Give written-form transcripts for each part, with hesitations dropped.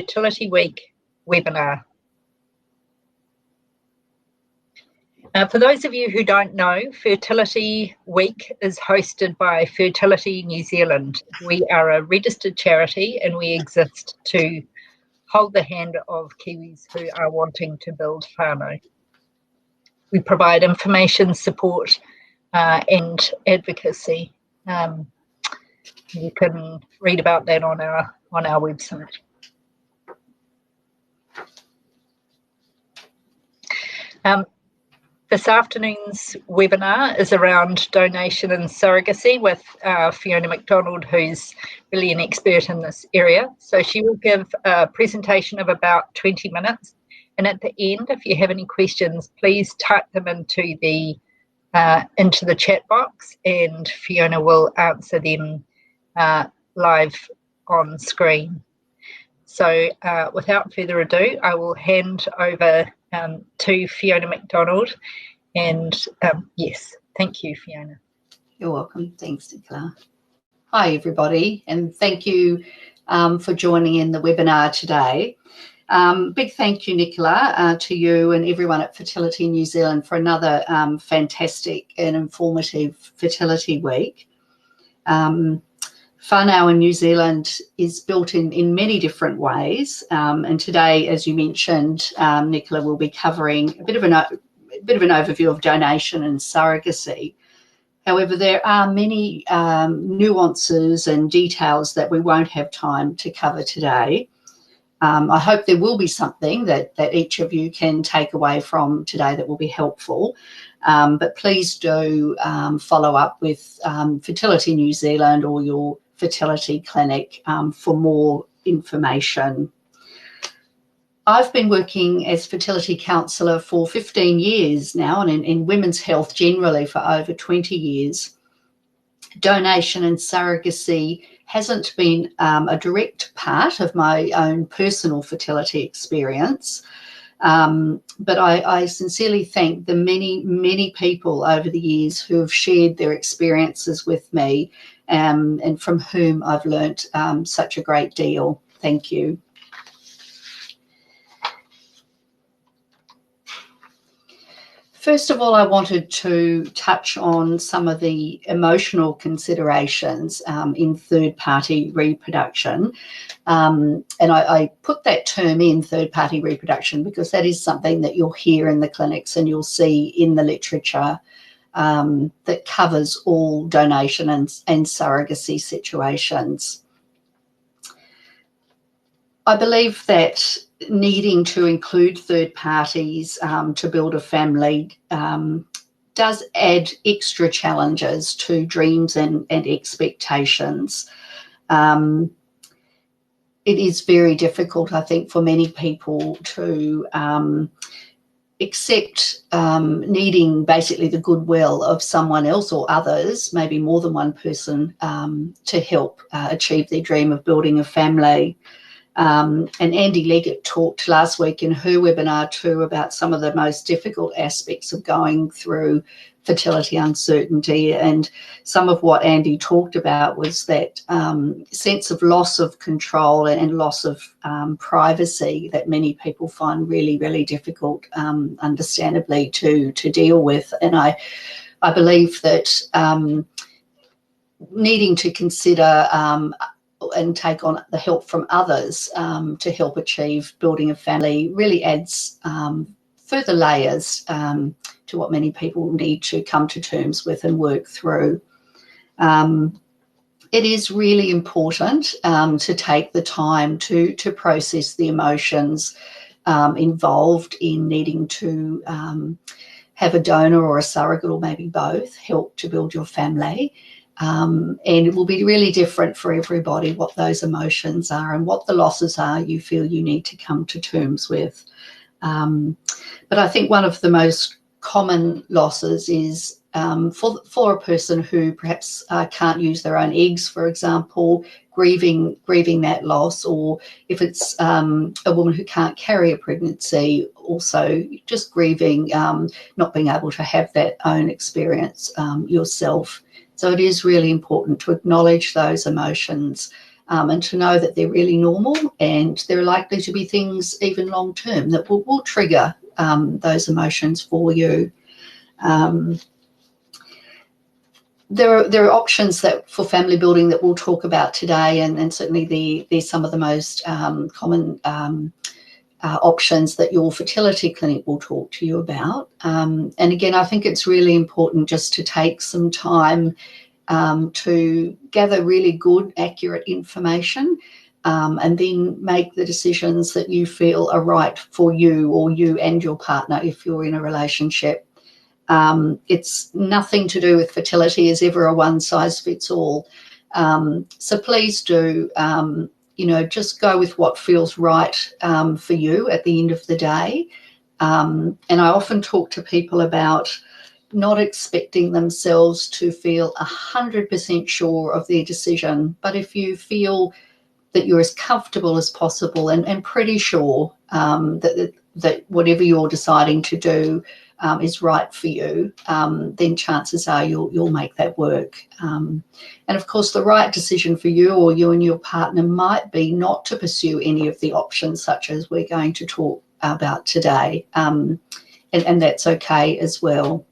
Fertility Week webinar. For those of you who don't know, Fertility Week is hosted by Fertility New Zealand. We are a registered charity and we exist to hold the hand of Kiwis who are wanting to build whānau. We provide information, support and advocacy. You can read about that on our website. This afternoon's webinar is around donation and surrogacy with Fiona McDonald, who's really an expert in this area. So she will give a presentation of about 20 minutes. And at the end, if you have any questions, please type them into the chat box and Fiona will answer them live on screen. So without further ado, I will hand over to Fiona McDonald. And yes, thank you, Fiona. You're welcome. Thanks, Nicola. Hi, everybody, and thank you for joining in the webinar today. Big thank you, Nicola, to you and everyone at Fertility New Zealand for another fantastic and informative Fertility Week. Whānau in New Zealand is built in many different ways, and today, as you mentioned, Nicola will be covering a bit of an overview of donation and surrogacy. However, there are many nuances and details that we won't have time to cover today. I hope there will be something that each of you can take away from today that will be helpful. But please do follow up with Fertility New Zealand or your fertility clinic for more information. I've been working as fertility counsellor for 15 years now, and in women's health generally for over 20 years. Donation and surrogacy hasn't been a direct part of my own personal fertility experience, but I sincerely thank the many people over the years who have shared their experiences with me and from whom I've learnt such a great deal. Thank you. First of all, I wanted to touch on some of the emotional considerations in third-party reproduction. And I put that term in, third-party reproduction, because that is something that you'll hear in the clinics and you'll see in the literature that covers all donation and surrogacy situations. I believe that needing to include third parties to build a family does add extra challenges to dreams and expectations. It is very difficult, I think, for many people to accept needing basically the goodwill of someone else or others, maybe more than one person, to help achieve their dream of building a family. And Andy Leggett talked last week in her webinar too about some of the most difficult aspects of going through fertility uncertainty, and some of what Andy talked about was that sense of loss of control and loss of privacy that many people find really, really difficult, understandably, to deal with. And I believe that needing to consider and take on the help from others to help achieve building a family really adds further layers to what many people need to come to terms with and work through. It is really important to take the time to process the emotions involved in needing to have a donor or a surrogate, or maybe both, help to build your family. And it will be really different for everybody what those emotions are and what the losses are you feel you need to come to terms with. But I think one of the most common losses is for a person who perhaps can't use their own eggs, for example, grieving that loss, or if it's a woman who can't carry a pregnancy, also just grieving not being able to have that own experience yourself. So it is really important to acknowledge those emotions and to know that they're really normal, and there are likely to be things even long term that will trigger those emotions for you. There are options that for family building that we'll talk about today, and certainly they're some of the most common options that your fertility clinic will talk to you about. And again, I think it's really important just to take some time to gather really good, accurate information, and then make the decisions that you feel are right for you or you and your partner if you're in a relationship. It's nothing to do with fertility is ever a one-size-fits-all. So please do, just go with what feels right for you at the end of the day. And I often talk to people about not expecting themselves to feel 100% sure of their decision, but if you feel that you're as comfortable as possible and pretty sure that whatever you're deciding to do is right for you, then chances are you'll make that work. And of course, the right decision for you or you and your partner might be not to pursue any of the options such as we're going to talk about today, and that's okay as well.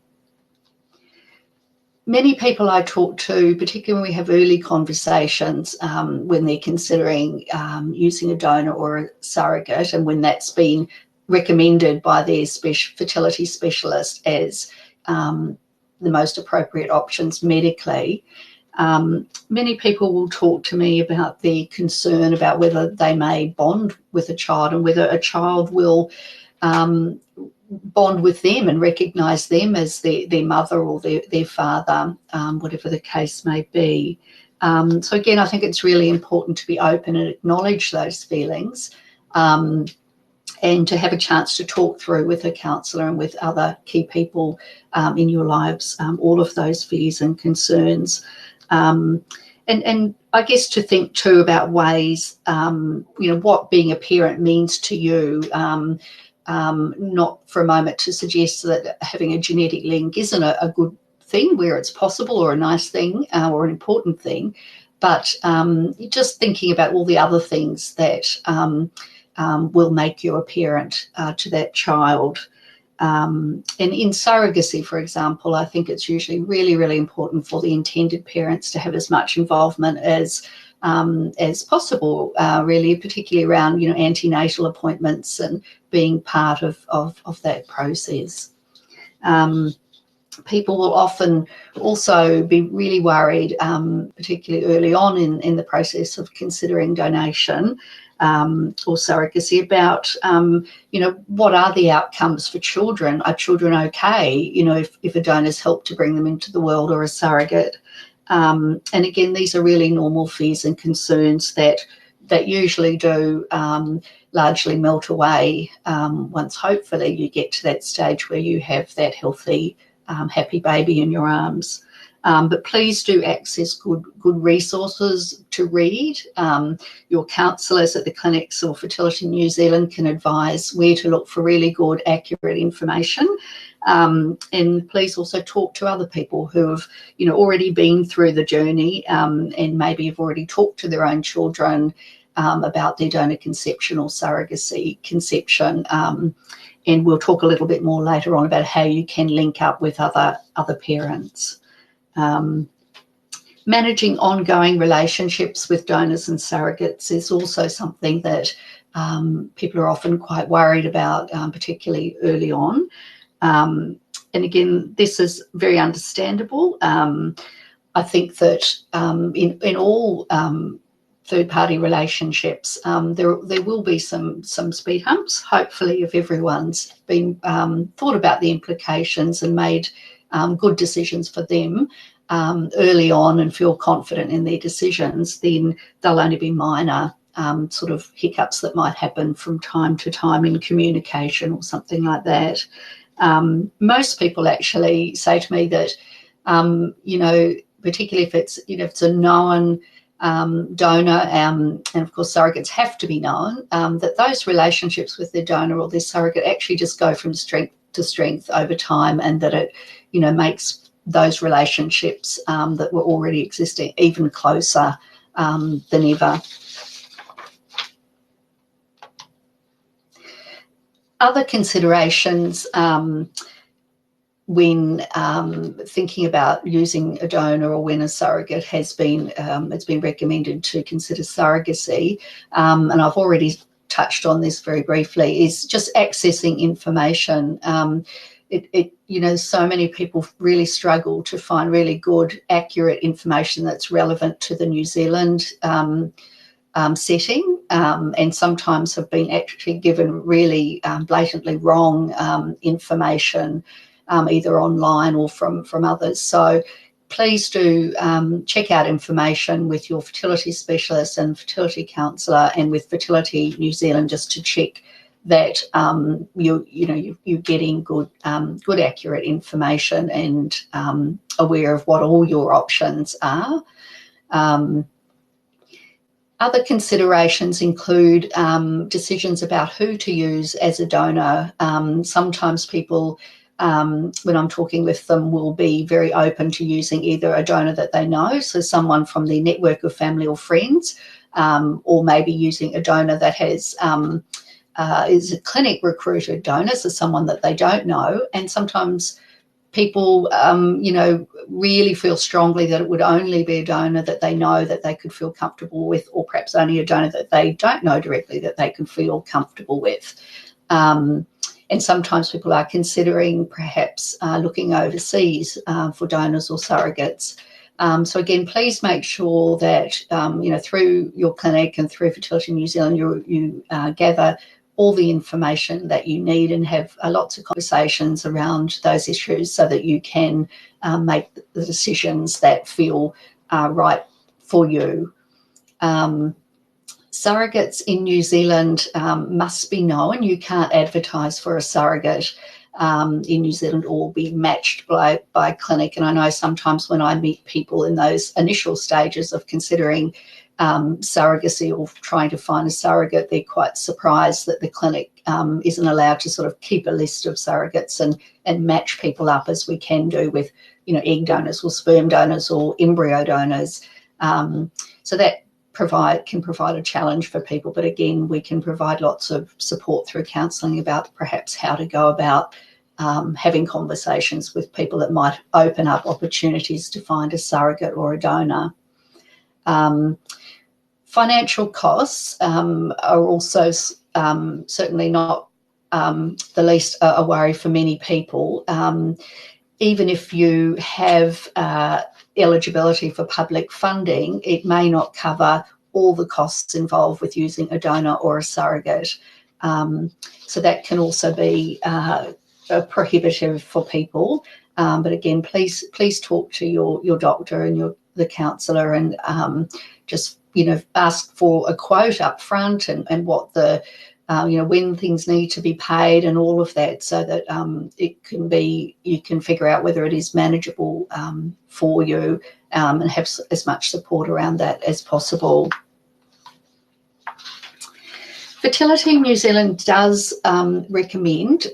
Many people I talk to, particularly when we have early conversations, when they're considering using a donor or a surrogate, and when that's been recommended by their fertility specialist as the most appropriate options medically, many people will talk to me about the concern about whether they may bond with a child and whether a child will bond with them and recognise them as their mother or their father, whatever the case may be. So again, I think it's really important to be open and acknowledge those feelings, and to have a chance to talk through with a counsellor and with other key people in your lives all of those fears and concerns. And I guess to think too about ways, what being a parent means to you. Not for a moment to suggest that having a genetic link isn't a good thing where it's possible or a nice thing or an important thing, but just thinking about all the other things that will make you a parent to that child. And in surrogacy, for example, I think it's usually really, really important for the intended parents to have as much involvement as possible, really, particularly around antenatal appointments and being part of that process. People will often also be really worried, particularly early on in the process of considering donation or surrogacy, about what are the outcomes for children? Are children okay? If a donor's helped to bring them into the world or a surrogate. And again, these are really normal fears and concerns that usually do largely melt away once hopefully you get to that stage where you have that healthy, happy baby in your arms. But please do access good resources to read. Your counsellors at the clinics or Fertility New Zealand can advise where to look for really good, accurate information. And please also talk to other people who have, already been through the journey and maybe have already talked to their own children about their donor conception or surrogacy conception. And we'll talk a little bit more later on about how you can link up with other parents. Managing ongoing relationships with donors and surrogates is also something that people are often quite worried about, particularly early on. And again, this is very understandable. I think that in all third-party relationships, there will be some speed humps, hopefully, if everyone's been thought about the implications and made good decisions for them early on and feel confident in their decisions, then they'll only be minor sort of hiccups that might happen from time to time in communication or something like that. Most people actually say to me that, particularly if it's a known donor, and of course surrogates have to be known, that those relationships with their donor or their surrogate actually just go from strength to strength over time, and that it makes those relationships that were already existing even closer than ever. Other considerations when thinking about using a donor or when a surrogate has been, it's been recommended to consider surrogacy, and I've already touched on this very briefly, is just accessing information. You know, so many people really struggle to find really good, accurate information that's relevant to the New Zealand setting, and sometimes have been actually given really blatantly wrong information, either online or from others. So please do check out information with your fertility specialist and fertility counsellor and with Fertility New Zealand, just to check that you're getting good accurate information and aware of what all your options are. Other considerations include decisions about who to use as a donor. Sometimes people, when I'm talking with them, will be very open to using either a donor that they know, so someone from their network of family or friends, or maybe using a donor that has is a clinic recruited donor, so someone that they don't know. And sometimes people, really feel strongly that it would only be a donor that they know that they could feel comfortable with, or perhaps only a donor that they don't know directly that they can feel comfortable with. And sometimes people are considering perhaps looking overseas for donors or surrogates. So again, please make sure that, through your clinic and through Fertility New Zealand, you gather all the information that you need and have lots of conversations around those issues so that you can make the decisions that feel right for you. Surrogates in New Zealand must be known. You can't advertise for a surrogate in New Zealand or be matched by clinic. And I know sometimes when I meet people in those initial stages of considering surrogacy or trying to find a surrogate, they're quite surprised that the clinic isn't allowed to sort of keep a list of surrogates and match people up as we can do with, egg donors or sperm donors or embryo donors. So that can provide a challenge for people. But again, we can provide lots of support through counselling about perhaps how to go about having conversations with people that might open up opportunities to find a surrogate or a donor. Financial costs are also certainly not the least a worry for many people. Even if you have eligibility for public funding, it may not cover all the costs involved with using a donor or a surrogate. So that can also be prohibitive for people. But again, please talk to your doctor and the counsellor and just ask for a quote up front and what the when things need to be paid and all of that, so that you can figure out whether it is manageable for you and have as much support around that as possible. Fertility New Zealand does recommend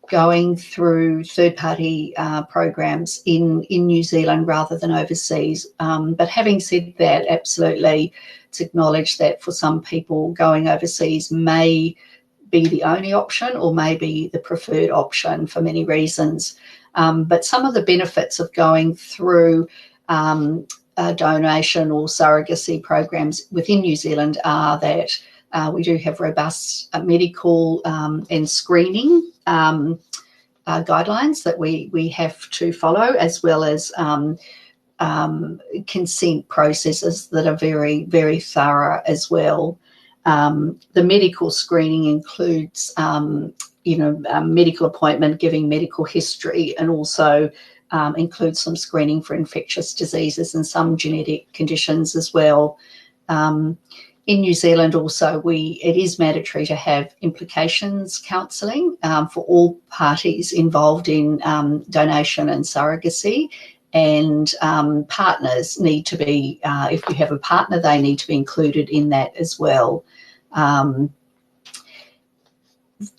going through third-party programs in New Zealand rather than overseas. But having said that, absolutely, it's acknowledged that for some people going overseas may be the only option or may be the preferred option for many reasons. But some of the benefits of going through donation or surrogacy programs within New Zealand are that we do have robust medical and screening guidelines that we have to follow, as well as consent processes that are very, very thorough as well. The medical screening includes, a medical appointment, giving medical history, and also includes some screening for infectious diseases and some genetic conditions as well. In New Zealand also, it is mandatory to have implications counselling for all parties involved in donation and surrogacy, and partners need to be, if you have a partner, they need to be included in that as well.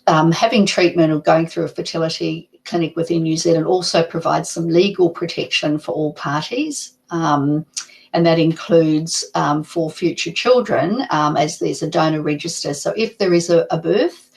Having treatment or going through a fertility clinic within New Zealand also provides some legal protection for all parties. and that includes for future children, as there's a donor register. So if there is a birth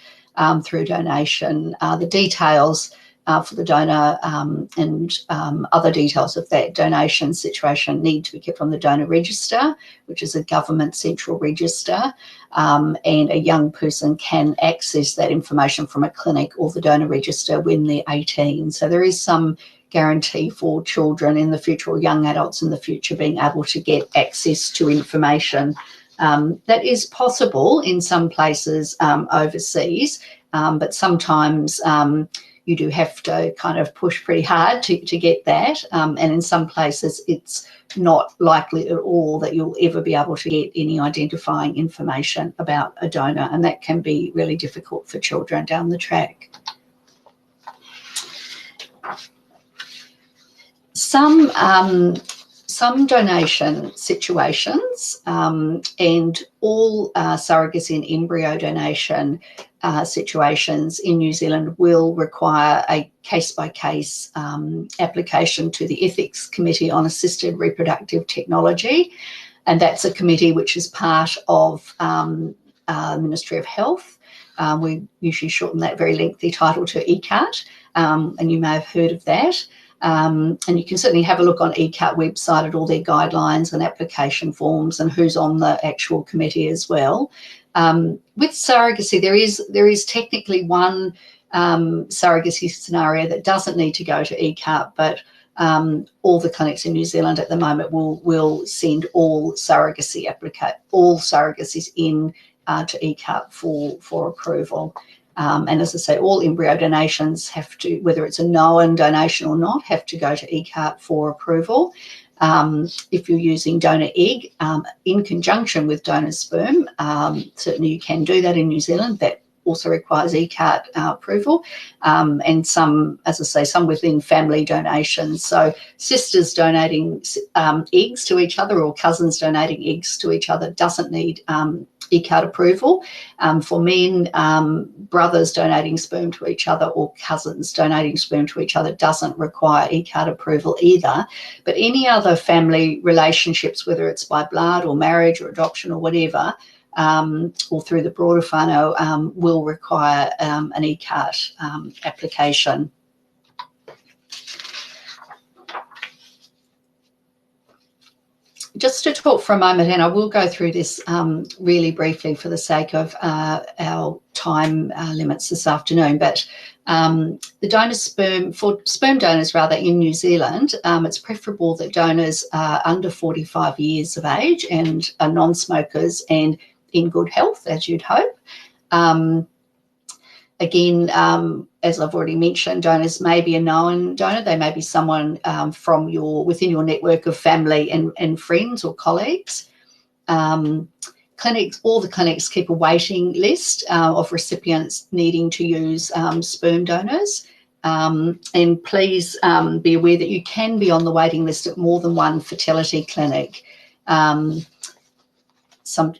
through donation, the details for the donor and other details of that donation situation need to be kept on the donor register, which is a government central register, and a young person can access that information from a clinic or the donor register when they're 18. So there is some guarantee for children in the future, or young adults in the future, being able to get access to information. That is possible in some places overseas, but sometimes you do have to kind of push pretty hard to get that, and in some places it's not likely at all that you'll ever be able to get any identifying information about a donor, and that can be really difficult for children down the track. Some donation situations and all surrogacy and embryo donation situations in New Zealand will require a case-by-case application to the Ethics Committee on Assisted Reproductive Technology, and that's a committee which is part of the Ministry of Health. We usually shorten that very lengthy title to ECAT, and you may have heard of that. And you can certainly have a look on ECAT website at all their guidelines and application forms and who's on the actual committee as well. With surrogacy, there is technically one surrogacy scenario that doesn't need to go to ECAT, but all the clinics in New Zealand at the moment will send all surrogacies in to ECAT for approval. And as I say, all embryo donations have to, whether it's a known donation or not, have to go to ECAT for approval. If you're using donor egg in conjunction with donor sperm, certainly you can do that in New Zealand. That also requires ECAT approval, and some, as I say, some within family donations. So sisters donating eggs to each other or cousins donating eggs to each other doesn't need ECAT approval. For men, brothers donating sperm to each other or cousins donating sperm to each other doesn't require ECAT approval either. But any other family relationships, whether it's by blood or marriage or adoption or whatever, or through the broader whānau, will require an ECAT application. Just to talk for a moment, and I will go through this really briefly for the sake of our time limits this afternoon, but the donor for sperm donors rather in New Zealand, it's preferable that donors are under 45 years of age and are non-smokers and in good health, as you'd hope. Again, as I've already mentioned, donors may be a known donor. They may be someone from within your network of family and friends or colleagues. Clinics, all the clinics keep a waiting list of recipients needing to use sperm donors. And please be aware that you can be on the waiting list at more than one fertility clinic.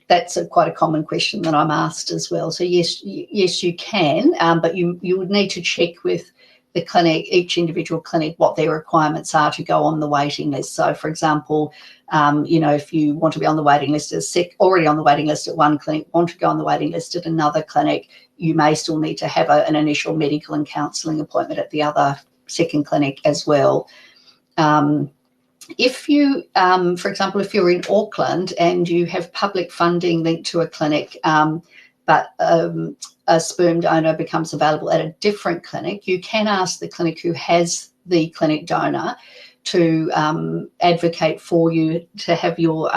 That's quite a common question that I'm asked as well. So yes, you can, but you would need to check with the clinic, each individual clinic, what their requirements are to go on the waiting list. So, for example, if you want to be on the waiting list already on the waiting list at one clinic, want to go on the waiting list at another clinic, you may still need to have an initial medical and counselling appointment at the second clinic as well. If you, for example, if you're in Auckland and you have public funding linked to a clinic, but a sperm donor becomes available at a different clinic, you can ask the clinic who has the clinic donor to advocate for you to have your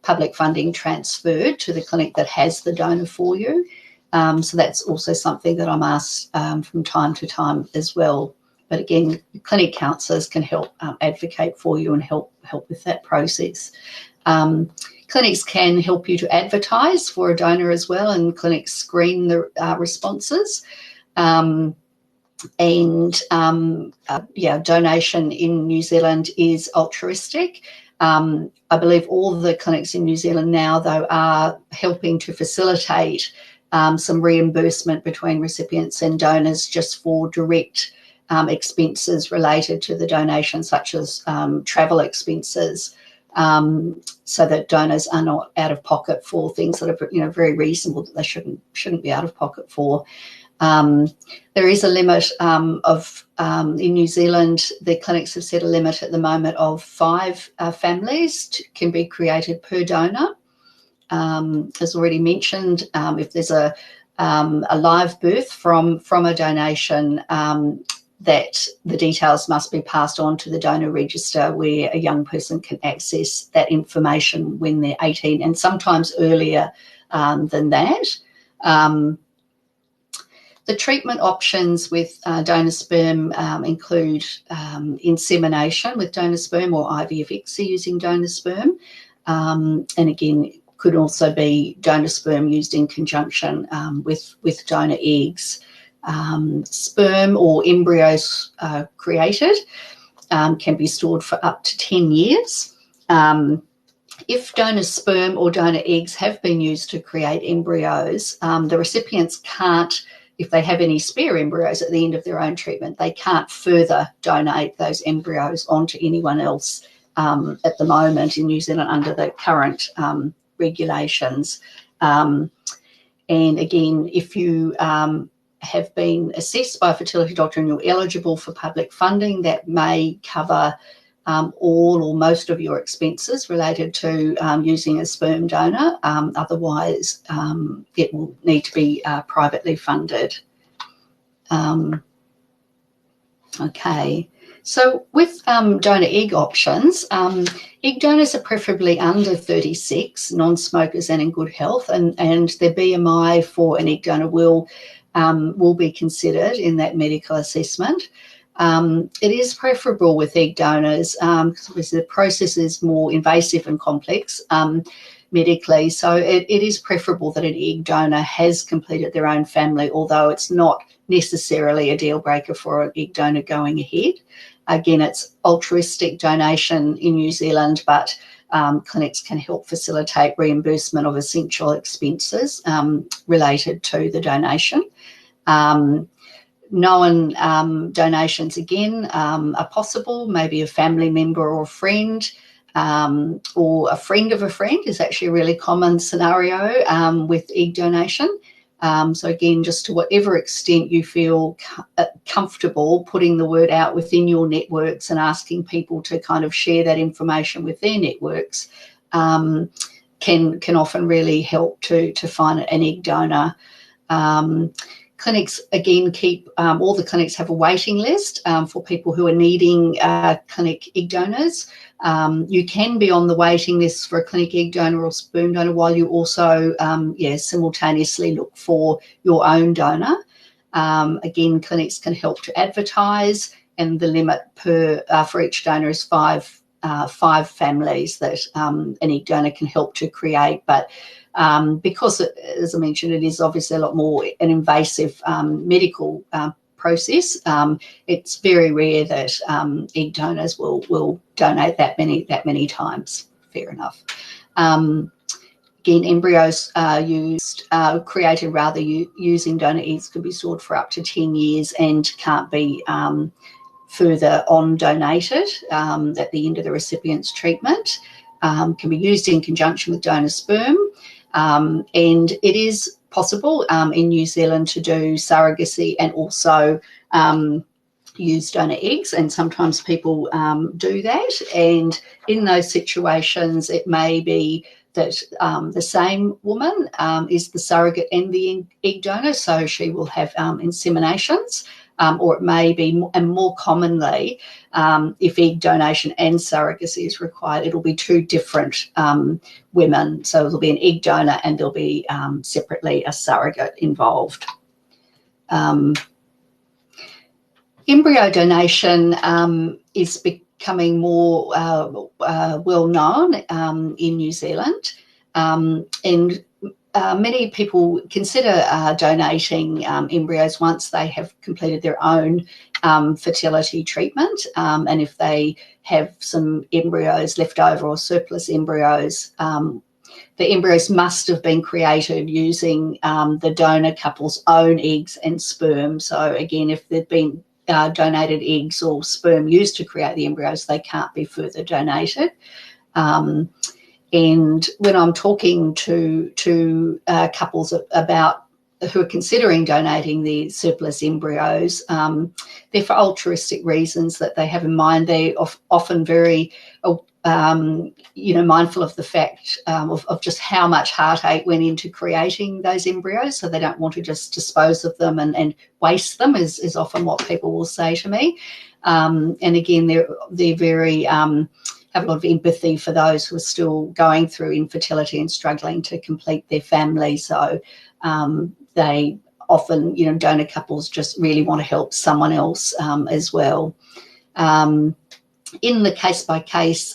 public funding transferred to the clinic that has the donor for you. So that's also something that I'm asked from time to time as well. But again, clinic counsellors can help advocate for you and help with that process. Clinics can help you to advertise for a donor as well, and clinics screen the responses. Donation in New Zealand is altruistic. I believe all the clinics in New Zealand now, though, are helping to facilitate some reimbursement between recipients and donors just for direct expenses related to the donation, such as travel expenses, so that donors are not out of pocket for things that are very reasonable that they shouldn't be out of pocket for. There is a limit in New Zealand, the clinics have set a limit at the moment of 5 families can be created per donor. As already mentioned, if there's a live birth from a donation, that the details must be passed on to the donor register, where a young person can access that information when they're 18 and sometimes earlier than that. The treatment options with donor sperm include insemination with donor sperm or IVF ICSI using donor sperm, and again, could also be donor sperm used in conjunction with donor eggs. Sperm or embryos created can be stored for up to 10 years. If donor sperm or donor eggs have been used to create embryos, the recipients can't, if they have any spare embryos at the end of their own treatment, they can't further donate those embryos onto anyone else at the moment in New Zealand under the current regulations. And again, if you have been assessed by a fertility doctor and you're eligible for public funding, that may cover all or most of your expenses related to using a sperm donor. Otherwise, it will need to be privately funded. Okay, so with donor egg options, egg donors are preferably under 36, non-smokers and in good health, and their BMI for an egg donor will be considered in that medical assessment. It is preferable with egg donors because the process is more invasive and complex medically, so it is preferable that an egg donor has completed their own family, although it's not necessarily a deal breaker for an egg donor going ahead. Again, it's altruistic donation in New Zealand, but clinics can help facilitate reimbursement of essential expenses related to the donation. Known donations, again, are possible. Maybe a family member or a friend, or a friend of a friend is actually a really common scenario with egg donation. So again, just to whatever extent you feel comfortable putting the word out within your networks and asking people to kind of share that information with their networks can often really help to find an egg donor. Clinics, again, all the clinics have a waiting list for people who are needing clinic egg donors. You can be on the waiting list for a clinic egg donor or sperm donor while you also simultaneously look for your own donor. Again, clinics can help to advertise, and the limit for each donor is five families that an egg donor can help to create. But because, as I mentioned, it is obviously a lot more an invasive medical process, it's very rare that egg donors will donate that many times. Fair enough. Again, embryos created using donor eggs could be stored for up to 10 years and can't be further on donated at the end of the recipient's treatment. Can be used in conjunction with donor sperm. And it is possible in New Zealand to do surrogacy and also use donor eggs, and sometimes people do that. And in those situations, it may be that the same woman is the surrogate and the egg donor, so she will have inseminations. Or it may be, and more commonly, if egg donation and surrogacy is required, it'll be 2 different women. So there'll be an egg donor and there'll be separately a surrogate involved. Embryo donation is becoming more well known in New Zealand, and many people consider donating embryos once they have completed their own fertility treatment, and if they have some embryos left over or surplus embryos, the embryos must have been created using the donor couple's own eggs and sperm. So again, if they've been donated eggs or sperm used to create the embryos, they can't be further donated. And when I'm talking to couples about who are considering donating the surplus embryos, they're for altruistic reasons that they have in mind. They're often very mindful of the fact of just how much heartache went into creating those embryos, so they don't want to just dispose of them and waste them, is often what people will say to me. And again, they're very have a lot of empathy for those who are still going through infertility and struggling to complete their family. So they often, donor couples just really want to help someone else as well. In the case-by-case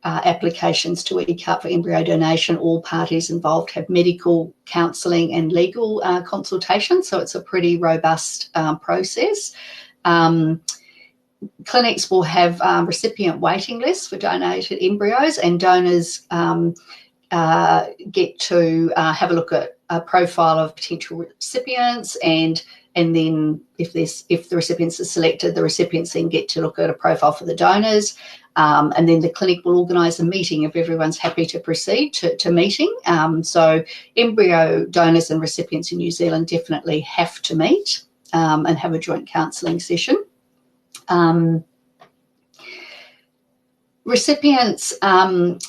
applications to ECAT for embryo donation, all parties involved have medical counselling and legal consultation, so it's a pretty robust process. Clinics will have recipient waiting lists for donated embryos, and donors get to have a look at a profile of potential recipients, and then if the recipients are selected, the recipients then get to look at a profile for the donors, and then the clinic will organise a meeting if everyone's happy to proceed to meeting. So embryo donors and recipients in New Zealand definitely have to meet and have a joint counselling session. Recipients,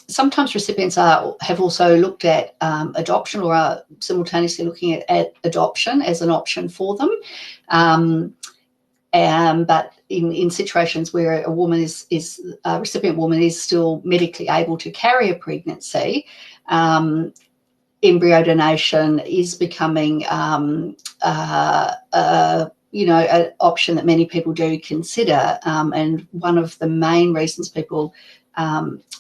sometimes recipients have also looked at adoption, or are simultaneously looking at adoption as an option for them. But in situations where a recipient woman is still medically able to carry a pregnancy, embryo donation is becoming an option that many people do consider. And one of the main reasons people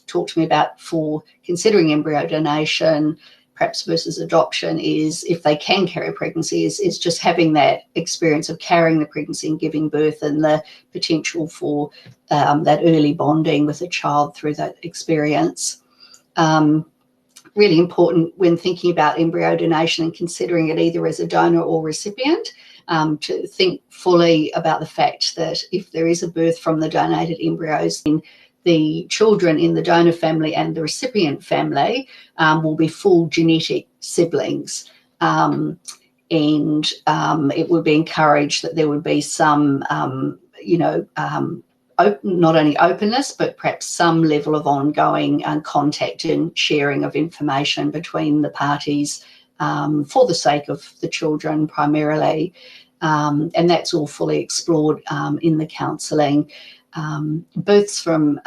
talk to me about for considering embryo donation, perhaps versus adoption, is if they can carry a pregnancy, is just having that experience of carrying the pregnancy and giving birth, and the potential for that early bonding with a child through that experience. Really important when thinking about embryo donation and considering it either as a donor or recipient, to think fully about the fact that if there is a birth from the donated embryos, then the children in the donor family and the recipient family will be full genetic siblings. And it would be encouraged that there would be some, not only openness, but perhaps some level of ongoing contact and sharing of information between the parties for the sake of the children primarily. And that's all fully explored in the counselling. Births from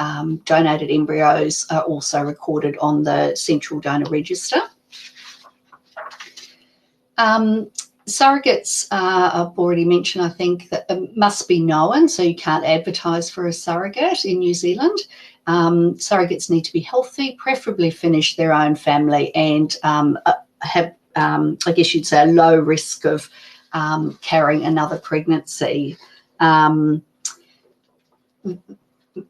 donated embryos are also recorded on the Central Donor Register. Surrogates, I've already mentioned, I think, that must be known, so you can't advertise for a surrogate in New Zealand. Surrogates need to be healthy, preferably finish their own family, and have, I guess you'd say, a low risk of carrying another pregnancy.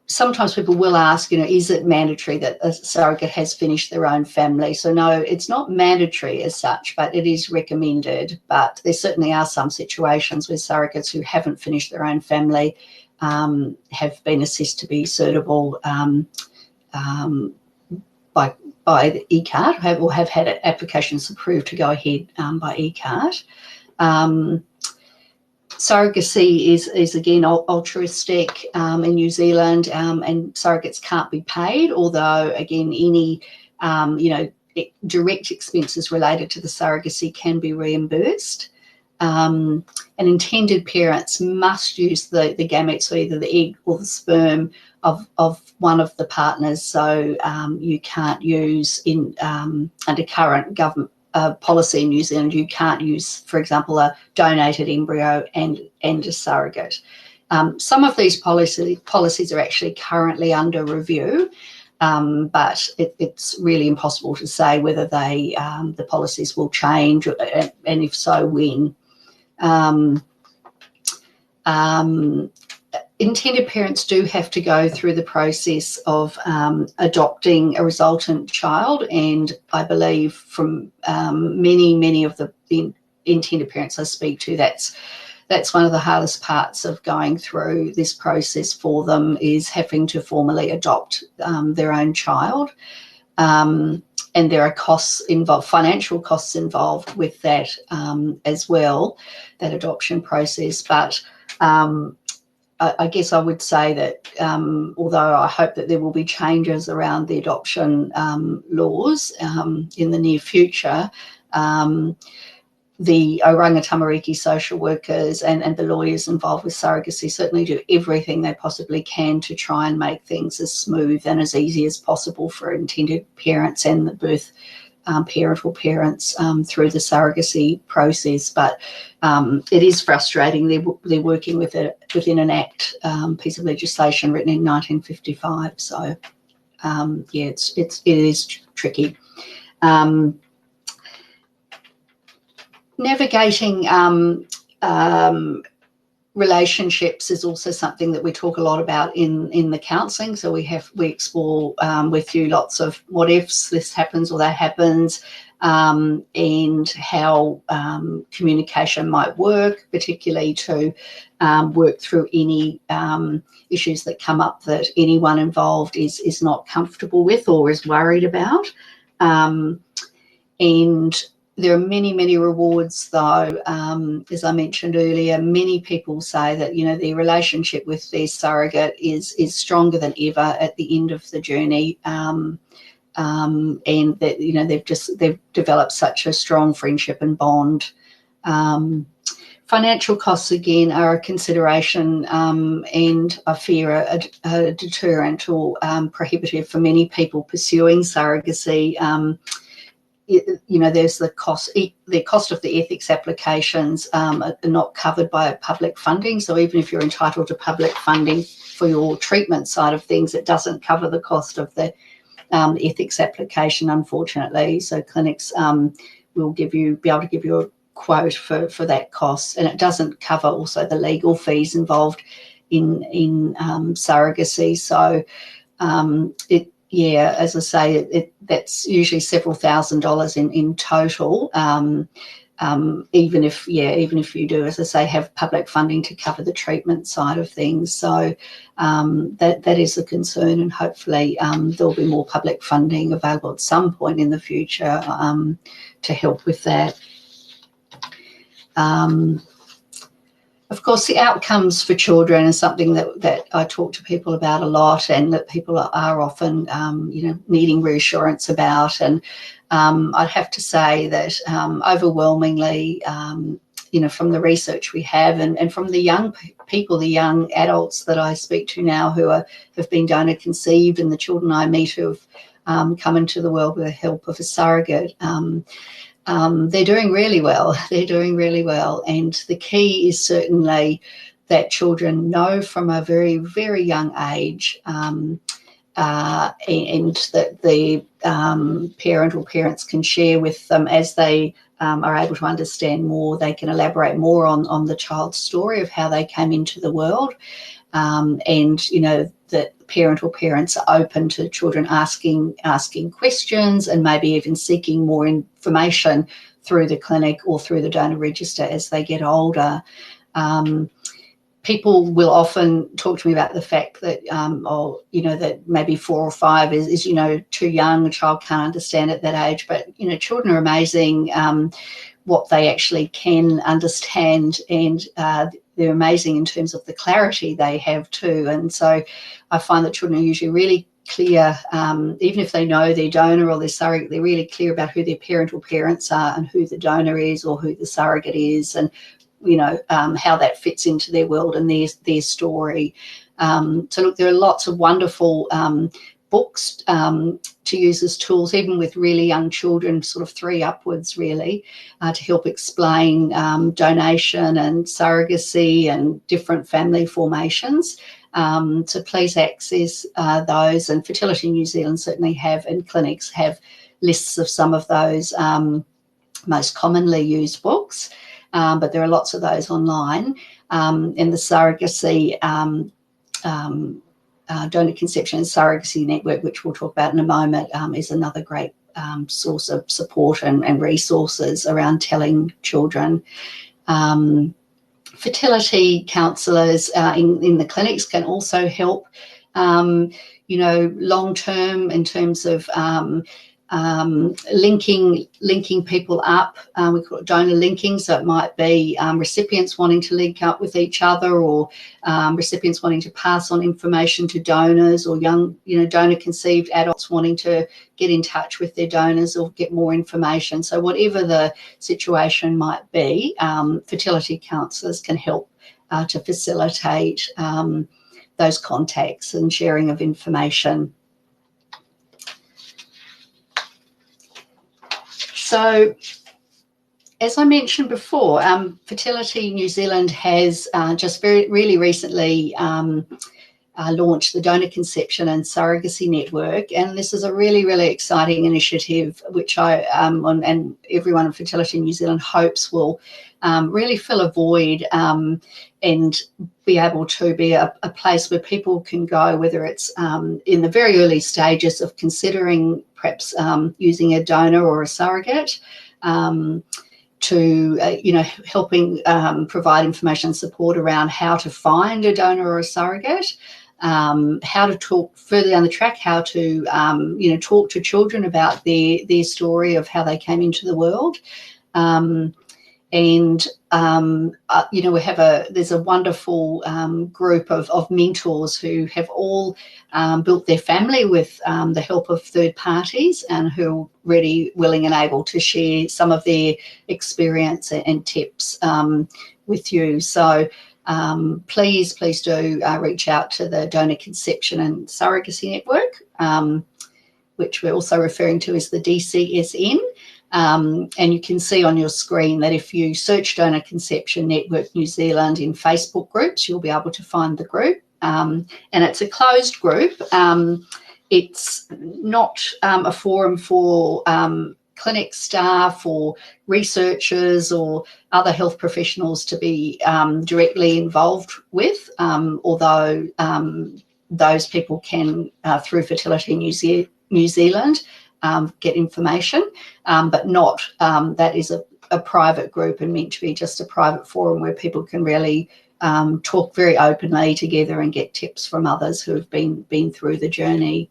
Sometimes people will ask, is it mandatory that a surrogate has finished their own family? So no, it's not mandatory as such, but it is recommended. But there certainly are some situations where surrogates who haven't finished their own family have been assessed to be suitable by the ECAT, or have had applications approved to go ahead by ECAT. Surrogacy is again altruistic in New Zealand, and surrogates can't be paid, although again any direct expenses related to the surrogacy can be reimbursed. And intended parents must use the gametes, so either the egg or the sperm of one of the partners. So you can't use under current government policy in New Zealand, you can't use, for example, a donated embryo and a surrogate. Some of these policies are actually currently under review, but it's really impossible to say whether the policies will change, and if so, when. Intended parents do have to go through the process of adopting a resultant child, and I believe from many of the intended parents I speak to, that's that's one of the hardest parts of going through this process for them, is having to formally adopt their own child. And there are costs involved, financial costs involved with that as well, that adoption process. But I guess I would say that although I hope that there will be changes around the adoption laws in the near future, the Oranga Tamariki social workers and the lawyers involved with surrogacy certainly do everything they possibly can to try and make things as smooth and as easy as possible for intended parents and the birth parental parents through the surrogacy process. But it is frustrating. They're working within an Act piece of legislation written in 1955. So yeah, it is tricky. Navigating relationships is also something that we talk a lot about in the counselling. So we explore with you lots of what ifs, this happens or that happens, and how communication might work, particularly to work through any issues that come up that anyone involved is not comfortable with or is worried about. And there are many, many rewards, though. As I mentioned earlier, many people say that, you know, their relationship with their surrogate is stronger than ever at the end of the journey, and that, you know, they've developed such a strong friendship and bond. Financial costs, again, are a consideration, and I fear a deterrent or prohibitive for many people pursuing surrogacy. You know, there's the cost of the ethics applications are not covered by public funding. So even if you're entitled to public funding for your treatment side of things, it doesn't cover the cost of the ethics application, unfortunately. So clinics will be able to give you a quote for that cost, and it doesn't cover also the legal fees involved in surrogacy. So yeah, as I say, that's usually several $1,000s in total. Even if you do, as I say, have public funding to cover the treatment side of things. So that is a concern, and hopefully there'll be more public funding available at some point in the future to help with that. Of course, the outcomes for children is something that I talk to people about a lot, and that people are often, you know, needing reassurance about. And I'd have to say that overwhelmingly, you know, from the research we have and from the young people, the young adults that I speak to now who have been donor conceived, and the children I meet who have come into the world with the help of a surrogate, they're doing really well. They're doing really well. And the key is certainly that children know from a very, very young age, and that the parent or parents can share with them as they are able to understand more. They can elaborate more on the child's story of how they came into the world. And, you know, that parent or parents are open to children asking questions, and maybe even seeking more information through the clinic or through the donor register as they get older. People will often talk to me about the fact that, you know, that maybe 4 or 5 is, you know, too young. A child can't understand at that age. But, you know, children are amazing, what they actually can understand, and they're amazing in terms of the clarity they have too. And so I find that children are usually really clear, even if they know their donor or their surrogate, they're really clear about who their parent or parents are, and who the donor is or who the surrogate is, and, you know, how that fits into their world and their story. So look, there are lots of wonderful books to use as tools, even with really young children, sort of 3 upwards really, to help explain donation and surrogacy and different family formations. So please access those, and Fertility New Zealand certainly have, and clinics have lists of some of those most commonly used books, but there are lots of those online. And the Surrogacy Donor Conception and Surrogacy Network, which we'll talk about in a moment, is another great source of support and resources around telling children. fertility counsellors in the clinics can also help, you know, long term in terms of linking people up. We call it donor linking, so it might be recipients wanting to link up with each other, or recipients wanting to pass on information to donors, or young, you know, donor conceived adults wanting to get in touch with their donors or get more information. So whatever the situation might be, fertility counsellors can help to facilitate those contacts and sharing of information. So, as I mentioned before, Fertility New Zealand has just really recently launched the Donor Conception and Surrogacy Network, and this is a really exciting initiative which I and everyone in Fertility New Zealand hopes will really fill a void and be able to be a place where people can go, whether it's in the very early stages of considering perhaps using a donor or a surrogate, to you know, helping provide information and support around how to find a donor or a surrogate, how to talk further down the track, how to you know, talk to children about their story of how they came into the world. And you know, there's a wonderful group of mentors who have all built their family with the help of third parties, and who are ready, willing and able to share some of their experience and tips with you. So please do reach out to the Donor Conception and Surrogacy Network, which we're also referring to as the DCSN. And you can see on your screen that if you search Donor Conception Network New Zealand in Facebook groups, you'll be able to find the group. And it's a closed group. It's not a forum for clinic staff or researchers or other health professionals to be directly involved with, although those people can, through Fertility New Zealand, get information, but not, that is a private group and meant to be just a private forum where people can really talk very openly together and get tips from others who have been through the journey.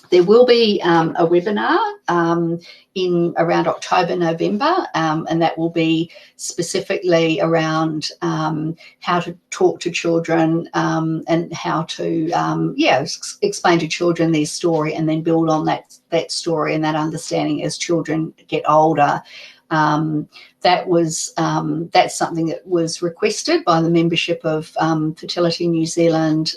There will be a webinar in around October, November, and that will be specifically around how to talk to children and how to explain to children their story, and then build on that story and that understanding as children get older. That's something that was requested by the membership of Fertility New Zealand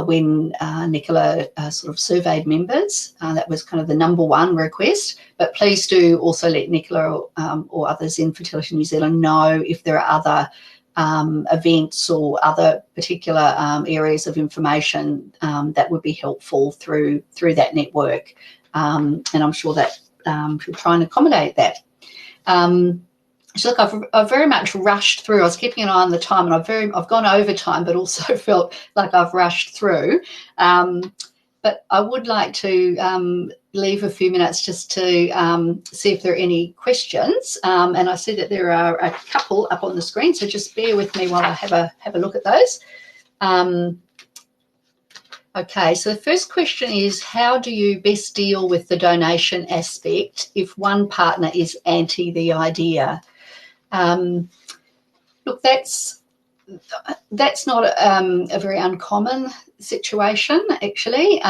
when Nicola sort of surveyed members. That was kind of the number one request, but please do also let Nicola or others in Fertility New Zealand know if there are other events or other particular areas of information that would be helpful through that network, and I'm sure that she'll try and accommodate that. So look, I've very much rushed through. I was keeping an eye on the time, and I've gone over time, but also felt like I've rushed through. But I would like to leave a few minutes just to see if there are any questions. And I see that there are a couple up on the screen, so just bear with me while I have a look at those. Okay, so the first question is, how do you best deal with the donation aspect if one partner is anti the idea? Look, that's not a very uncommon situation, actually.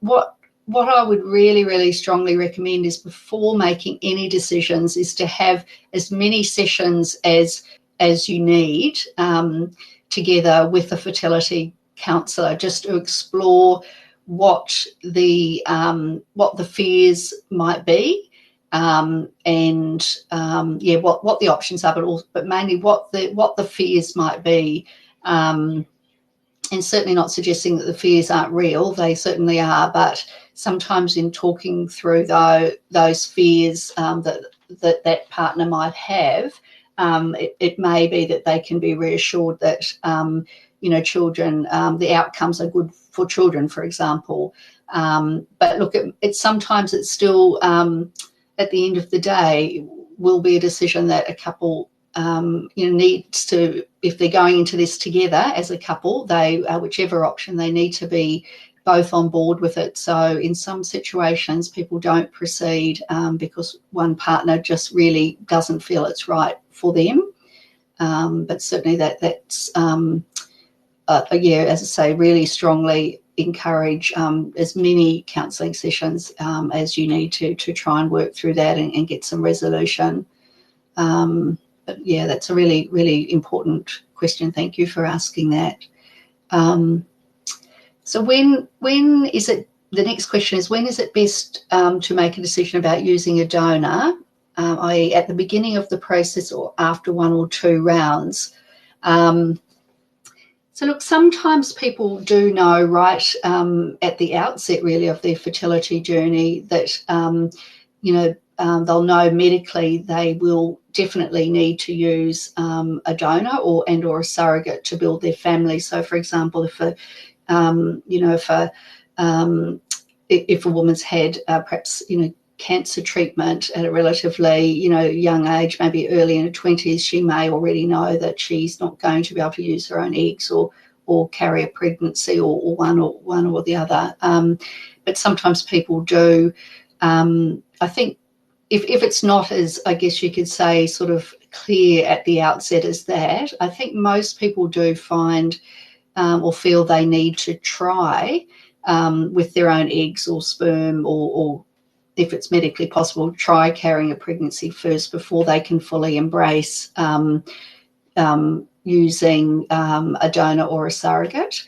What I would really strongly recommend is, before making any decisions, is to have as many sessions as you need together with a fertility counsellor, just to explore what the fears might be, and what the options are, but mainly what the fears might be, and certainly not suggesting that the fears aren't real. They certainly are, but sometimes in talking through those fears that partner might have, it may be that they can be reassured that children, the outcomes are good for children, for example. But look, sometimes it's still, at the end of the day, will be a decision that a couple needs to, if they're going into this together as a couple, they whichever option, they need to be both on board with it. So in some situations, people don't proceed because one partner just really doesn't feel it's right for them. But certainly that's yeah, as I say, really strongly encourage as many counselling sessions as you need to try and work through that and get some resolution. But yeah, that's a really, really important question. Thank you for asking that. So when is it, the next question is, when is it best to make a decision about using a donor, i.e. at the beginning of the process or after 1 or 2 rounds? So look, sometimes people do know right at the outset really of their fertility journey that, they'll know medically they will definitely need to use a donor or a surrogate to build their family. So for example, if a woman's had perhaps, cancer treatment at a relatively, young age, maybe early in her 20s, she may already know that she's not going to be able to use her own eggs or carry a pregnancy or one or the other. But sometimes people do. I think if it's not as, I guess you could say, sort of clear at the outset as that, I think most people do find or feel they need to try with their own eggs or sperm or if it's medically possible, try carrying a pregnancy first before they can fully embrace using a donor or a surrogate.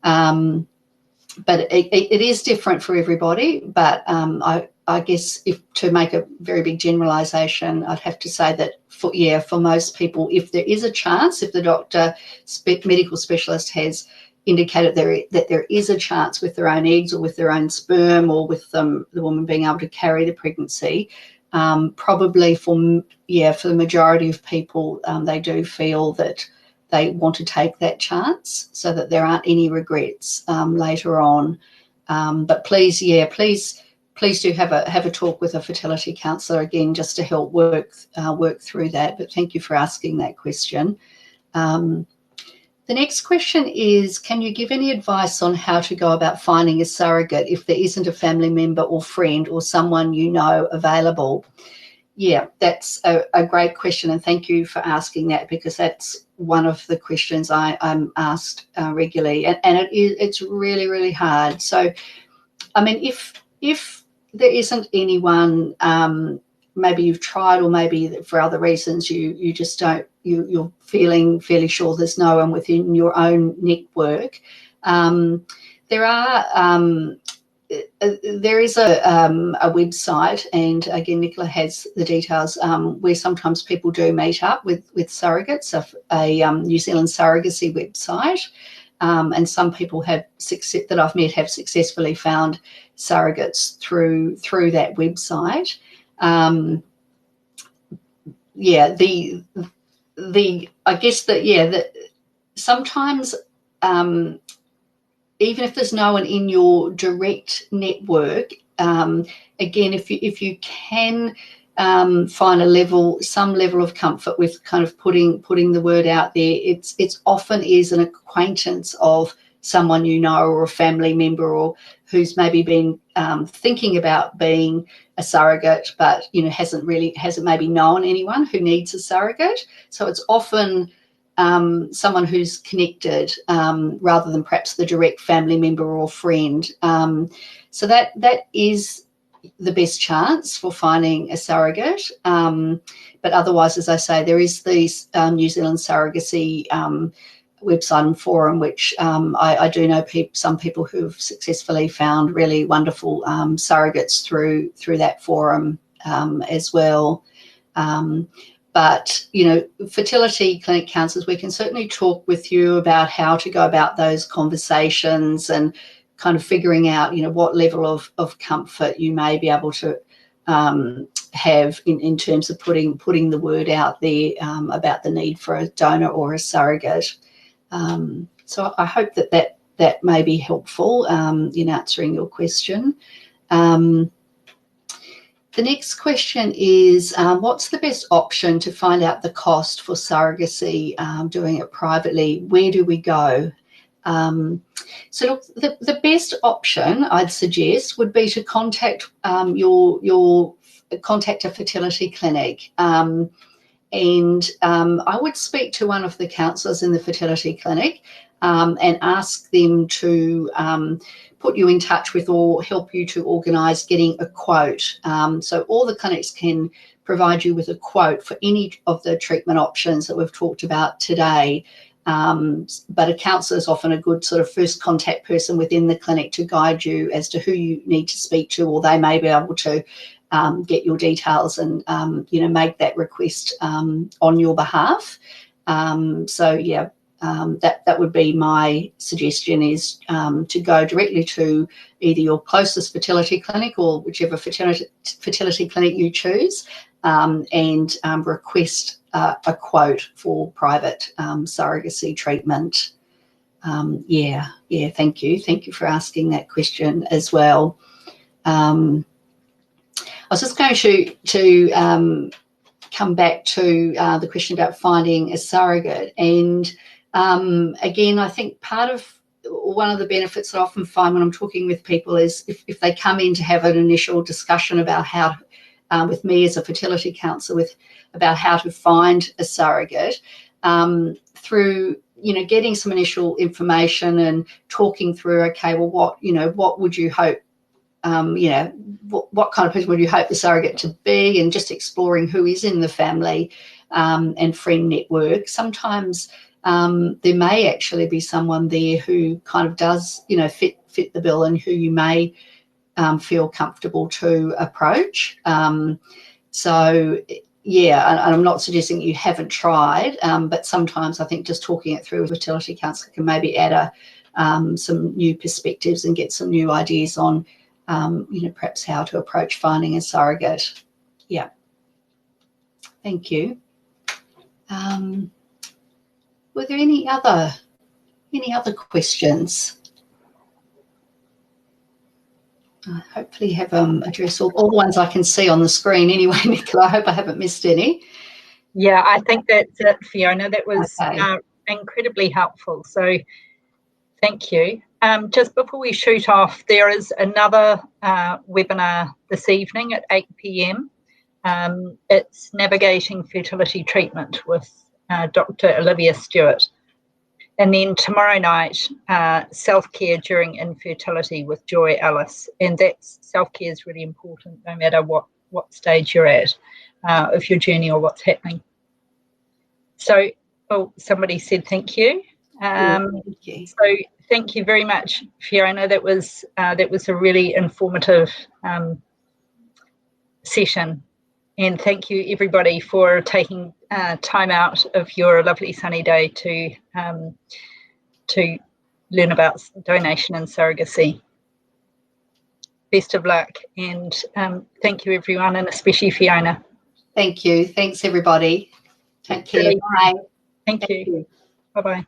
But it is different for everybody. But I guess if to make a very big generalisation, I'd have to say that for most people, if there is a chance, if the doctor, medical specialist has indicated that there is a chance with their own eggs or with their own sperm or with the woman being able to carry the pregnancy, probably for the majority of people, they do feel that they want to take that chance so that there aren't any regrets later on. But please do have a talk with a fertility counsellor again, just to help work through that. But thank you for asking that question. The next question is, can you give any advice on how to go about finding a surrogate if there isn't a family member or friend or someone you know available? Yeah, that's a great question, and thank you for asking that, because that's one of the questions I'm asked regularly, and it's really, really hard. So, I mean, if there isn't anyone, maybe you've tried, or maybe for other reasons you just don't, you're feeling fairly sure there's no one within your own network. There is a website, and again, Nicola has the details, where sometimes people do meet up with surrogates, a New Zealand surrogacy website, and some people that I've met have successfully found surrogates through that website. I guess that sometimes even if there's no one in your direct network, again, if you can find some level of comfort with kind of putting the word out there, it's often is an acquaintance of someone you know, or a family member, or who's maybe been thinking about being a surrogate, but hasn't maybe known anyone who needs a surrogate. So it's often someone who's connected rather than perhaps the direct family member or friend. So that is the best chance for finding a surrogate. But otherwise, as I say, there is these New Zealand surrogacy website and forum, which I do know some people who've successfully found really wonderful surrogates through that forum as well. But, fertility clinic counsellors, we can certainly talk with you about how to go about those conversations and kind of figuring out, what level of comfort you may be able to have in terms of putting the word out there about the need for a donor or a surrogate. So I hope that may be helpful in answering your question. The next question is, what's the best option to find out the cost for surrogacy, doing it privately? Where do we go? So look, the best option I'd suggest would be to contact contact a fertility clinic. And I would speak to one of the counsellors in the fertility clinic and ask them to put you in touch with or help you to organise getting a quote. So all the clinics can provide you with a quote for any of the treatment options that we've talked about today. But a counsellor is often a good sort of first contact person within the clinic to guide you as to who you need to speak to, or they may be able to get your details and make that request on your behalf. So yeah, that would be my suggestion, is to go directly to either your closest fertility clinic or whichever fertility clinic you choose, and request a quote for private surrogacy treatment. Yeah, thank you for asking that question as well. I was just going to come back to the question about finding a surrogate, and again, I think one of the benefits that I often find when I'm talking with people is if they come in to have an initial discussion about how, with me as a fertility counsellor, about how to find a surrogate, through getting some initial information and talking through, okay, well, what would you hope, what kind of person would you hope the surrogate to be, and just exploring who is in the family and friend network. Sometimes there may actually be someone there who kind of does, fit the bill, and who you may feel comfortable to approach. So yeah, and I'm not suggesting you haven't tried, but sometimes I think just talking it through with a fertility counsellor can maybe add some new perspectives and get some new ideas on, perhaps how to approach finding a surrogate. Yeah. Thank you. Were there any other questions? I hopefully have addressed all the ones I can see on the screen anyway, Nicola. I hope I haven't missed any. Yeah, I think that's it, Fiona. That was okay. Incredibly helpful. So thank you. Just before we shoot off, there is another webinar this evening at 8 p.m. It's Navigating Fertility Treatment with Dr. Olivia Stewart. And then tomorrow night, self-care during infertility with Joy Ellis. And that's self-care is really important no matter what stage you're at of your journey or what's happening. So, somebody said thank you. Thank you. So thank you very much, Fiona. That was a really informative session. And thank you, everybody, for taking time out of your lovely sunny day to learn about donation and surrogacy. Best of luck, and thank you, everyone, and especially Fiona. Thank you. Thanks, everybody. Take care. Bye. Thank you. Bye-bye.